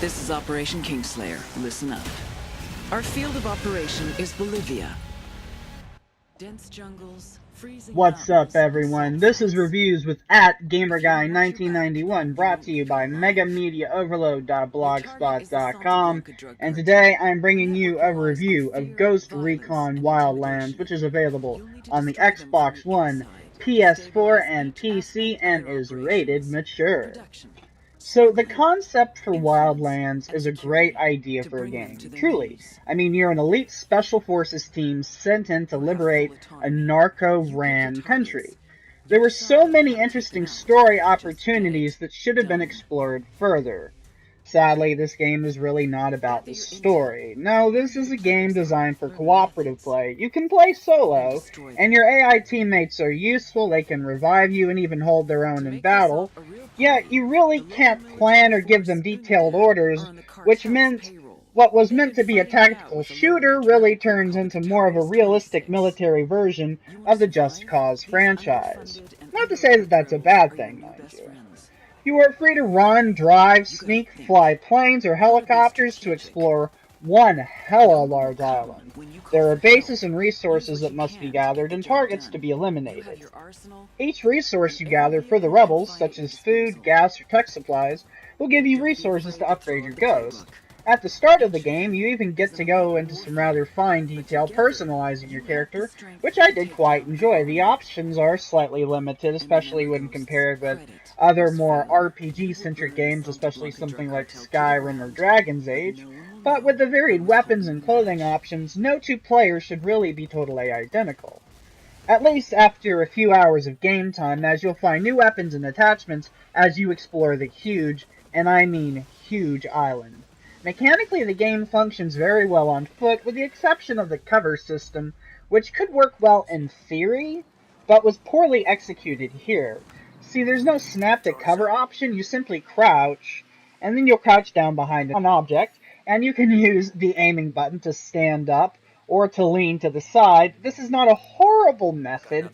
This is Operation Kingslayer. Listen up. Our field of operation is Bolivia. Dense jungles, freezing What's up, mountains, everyone? This is Reviews with @GamerGuy1991, brought to you by megamediaoverload.blogspot.com, and today I'm bringing you a review of Ghost Recon WildLands, which is available on the Xbox One, PS4, and PC, and is rated mature. So the concept for Wildlands is a great idea for a game, truly. I mean, you're an elite special forces team sent in to liberate a narco-ran country. There were so many interesting story opportunities that should have been explored further. Sadly, this game is really not about the story. No, this is a game designed for cooperative play. You can play solo, and your AI teammates are useful, they can revive you and even hold their own in battle. Yet, you really can't plan or give them detailed orders, which meant what was meant to be a tactical shooter really turns into more of a realistic military version of the Just Cause franchise. Not to say that that's a bad thing, mind you. You are free to run, drive, sneak, fly planes or helicopters to explore one hella large island. There are bases and resources that must be gathered and targets to be eliminated. Each resource you gather for the rebels, such as food, gas, or tech supplies, will give you resources to upgrade your Ghost. At the start of the game, you even get to go into some rather fine detail personalizing your character, which I did quite enjoy. The options are slightly limited, especially when compared with other more RPG-centric games, especially something like Skyrim or Dragon's Age, but with the varied weapons and clothing options, no two players should really be totally identical. At least after a few hours of game time, as you'll find new weapons and attachments as you explore the huge, and I mean huge, island. Mechanically, the game functions very well on foot, with the exception of the cover system, which could work well in theory, but was poorly executed here. See, there's no snap to cover option, you simply crouch, and then you'll crouch down behind an object, and you can use the aiming button to stand up or to lean to the side. This is not a horrible method,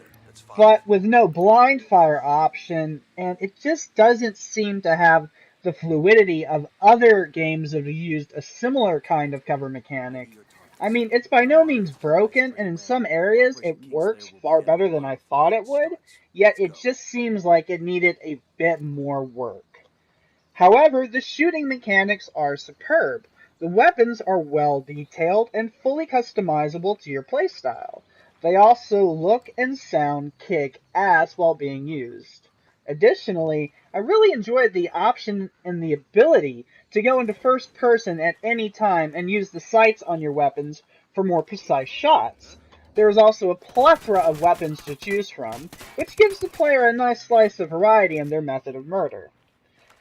but with no blind fire option, and it just doesn't seem to have the fluidity of other games that have used a similar kind of cover mechanic. I mean, it's by no means broken, and in some areas it works far better than I thought it would, yet it just seems like it needed a bit more work. However, the shooting mechanics are superb. The weapons are well detailed and fully customizable to your playstyle. They also look and sound kick-ass while being used. Additionally, I really enjoyed the option and the ability to go into first person at any time and use the sights on your weapons for more precise shots. There is also a plethora of weapons to choose from, which gives the player a nice slice of variety in their method of murder.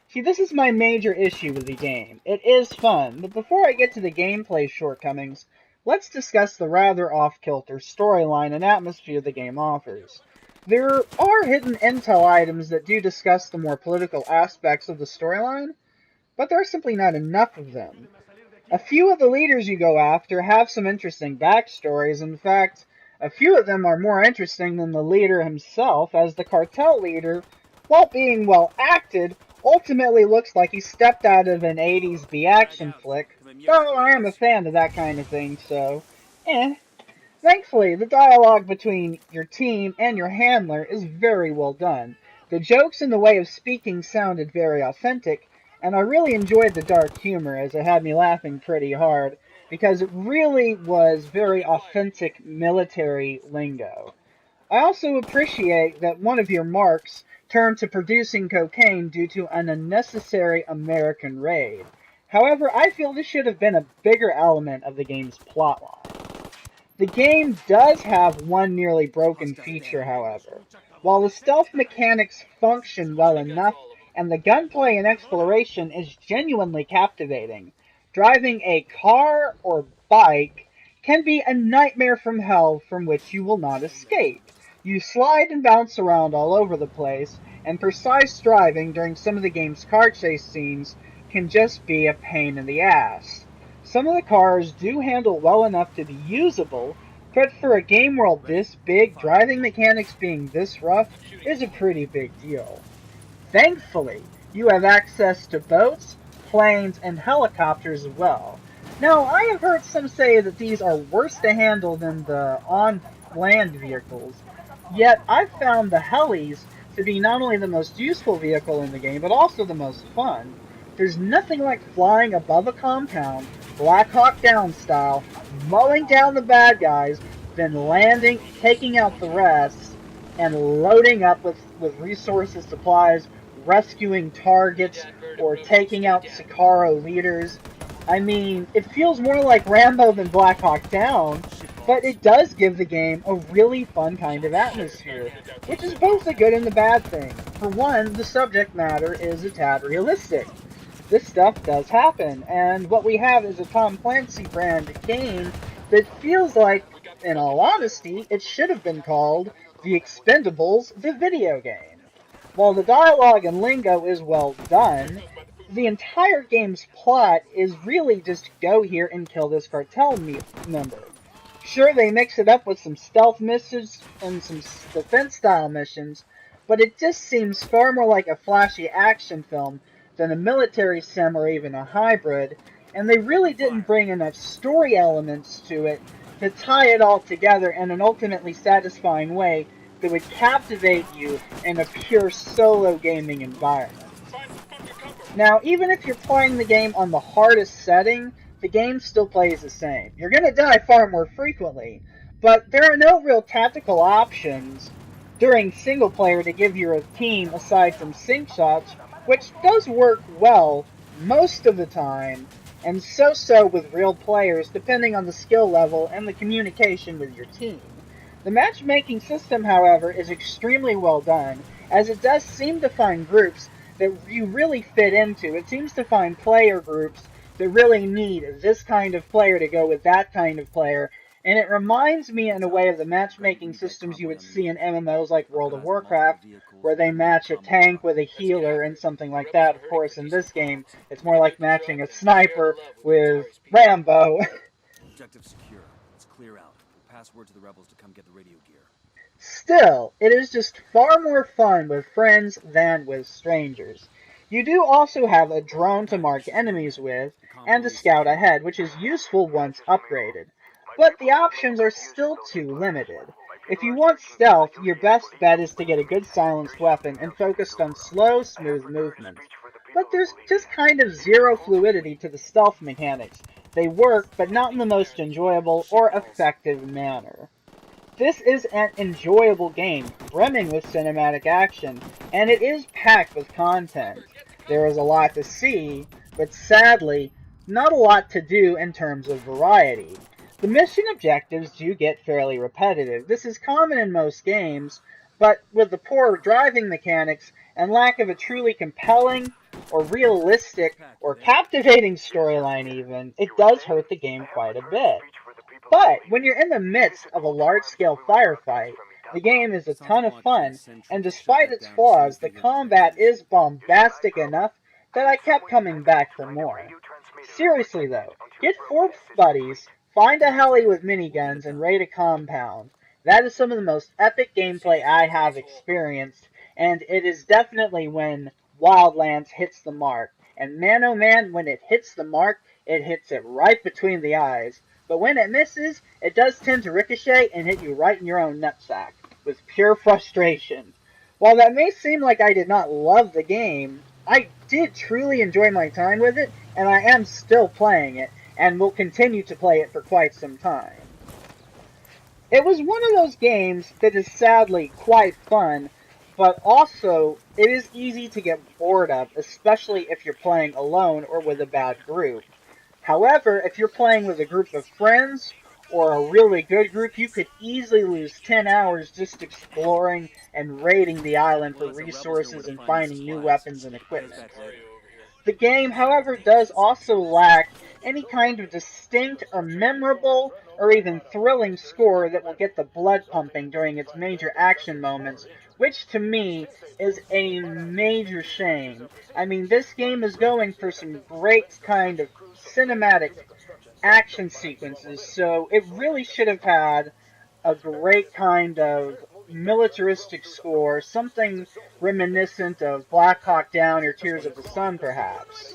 See, this is my major issue with the game. It is fun, but before I get to the gameplay shortcomings, let's discuss the rather off-kilter storyline and atmosphere the game offers. There are hidden intel items that do discuss the more political aspects of the storyline, but there are simply not enough of them. A few of the leaders you go after have some interesting backstories. In fact, a few of them are more interesting than the leader himself, as the cartel leader, while being well acted, ultimately looks like he stepped out of an 80s B-action flick, though I am a fan of that kind of thing, so Thankfully, the dialogue between your team and your handler is very well done. The jokes and the way of speaking sounded very authentic, and I really enjoyed the dark humor, as it had me laughing pretty hard, because it really was very authentic military lingo. I also appreciate that one of your marks turned to producing cocaine due to an unnecessary American raid. However, I feel this should have been a bigger element of the game's plotline. The game does have one nearly broken feature, however. While the stealth mechanics function well enough and the gunplay and exploration is genuinely captivating, driving a car or bike can be a nightmare from hell from which you will not escape. You slide and bounce around all over the place, and precise driving during some of the game's car chase scenes can just be a pain in the ass. Some of the cars do handle well enough to be usable, but for a game world this big, driving mechanics being this rough is a pretty big deal. Thankfully, you have access to boats, planes, and helicopters as well. Now, I have heard some say that these are worse to handle than the on-land vehicles, yet I've found the helis to be not only the most useful vehicle in the game, but also the most fun. There's nothing like flying above a compound, Black Hawk Down style, mowing down the bad guys, then landing, taking out the rest, and loading up with resources, supplies, rescuing targets, or taking out Sicaro leaders. I mean, it feels more like Rambo than Black Hawk Down, but it does give the game a really fun kind of atmosphere, which is both a good and a bad thing. For one, the subject matter is a tad realistic. This stuff does happen, and what we have is a Tom Clancy brand game that feels like, in all honesty, it should have been called The Expendables, the video game. While the dialogue and lingo is well done, the entire game's plot is really just go here and kill this cartel member. Sure, they mix it up with some stealth missions and some defense-style missions, but it just seems far more like a flashy action film than a military sim or even a hybrid, and they really didn't bring enough story elements to it to tie it all together in an ultimately satisfying way that would captivate you in a pure solo gaming environment. Now, even if you're playing the game on the hardest setting, the game still plays the same. You're going to die far more frequently, but there are no real tactical options during single player to give your team aside from sync shots, which does work well most of the time, and so-so with real players depending on the skill level and the communication with your team. The matchmaking system, however, is extremely well done, as it does seem to find groups that you really fit into. It seems to find player groups that really need this kind of player to go with that kind of player, and it reminds me in a way of the matchmaking systems you would see in MMOs like World of Warcraft, where they match a tank with a healer and something like that. Of course, in this game, it's more like matching a sniper with Rambo. Objective secure. Let's clear out. We'll pass word to the rebels to come get the radio gear. Still, it is just far more fun with friends than with strangers. You do also have a drone to mark enemies with, and a scout ahead, which is useful once upgraded. But the options are still too limited. If you want stealth, your best bet is to get a good silenced weapon and focused on slow, smooth movement. But there's just kind of zero fluidity to the stealth mechanics. They work, but not in the most enjoyable or effective manner. This is an enjoyable game, brimming with cinematic action, and it is packed with content. There is a lot to see, but sadly, not a lot to do in terms of variety. The mission objectives do get fairly repetitive. This is common in most games, but with the poor driving mechanics and lack of a truly compelling or realistic or captivating storyline even, it does hurt the game quite a bit. But when you're in the midst of a large-scale firefight, the game is a ton of fun, and despite its flaws, the combat is bombastic enough that I kept coming back for more. Seriously though, get 4 buddies, find a heli with miniguns, and raid a compound. That is some of the most epic gameplay I have experienced, and it is definitely when WildLands hits the mark. And man oh man, when it hits the mark, it hits it right between the eyes. But when it misses, it does tend to ricochet and hit you right in your own nutsack, with pure frustration. While that may seem like I did not love the game, I did truly enjoy my time with it, and I am still playing it, and will continue to play it for quite some time. It was one of those games that is sadly quite fun, but also it is easy to get bored of, especially if you're playing alone or with a bad group. However, if you're playing with a group of friends or a really good group, you could easily lose 10 hours just exploring and raiding the island for resources and finding new weapons and equipment. The game, however, does also lack any kind of distinct or memorable or even thrilling score that will get the blood pumping during its major action moments, which to me is a major shame. I mean, this game is going for some great kind of cinematic action sequences, so it really should have had a great kind of militaristic score, something reminiscent of Black Hawk Down or Tears of the Sun, perhaps.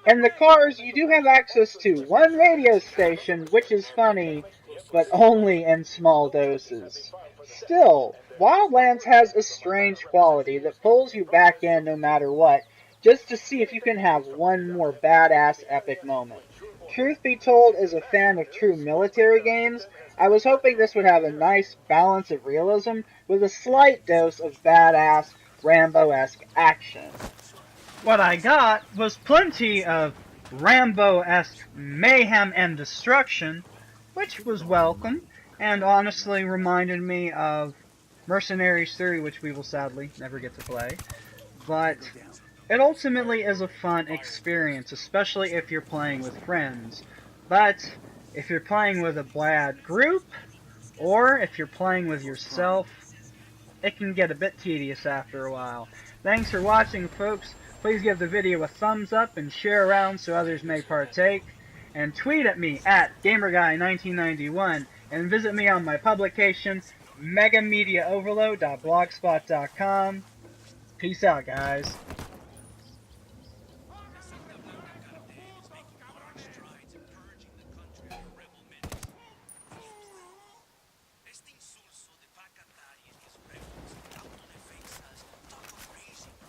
In the cars, you do have access to one radio station, which is funny, but only in small doses. Still, Wildlands has a strange quality that pulls you back in no matter what, just to see if you can have one more badass epic moment. Truth be told, as a fan of true military games, I was hoping this would have a nice balance of realism with a slight dose of badass Rambo-esque action. What I got was plenty of Rambo-esque mayhem and destruction, which was welcome, and honestly reminded me of Mercenaries 3, which we will sadly never get to play. But it ultimately is a fun experience, especially if you're playing with friends. But if you're playing with a bad group, or if you're playing with yourself, it can get a bit tedious after a while. Thanks for watching, folks. Please give the video a thumbs up and share around so others may partake. And tweet at me at GamerGuy1991 and visit me on my publication megamediaoverload.blogspot.com. Peace out, guys.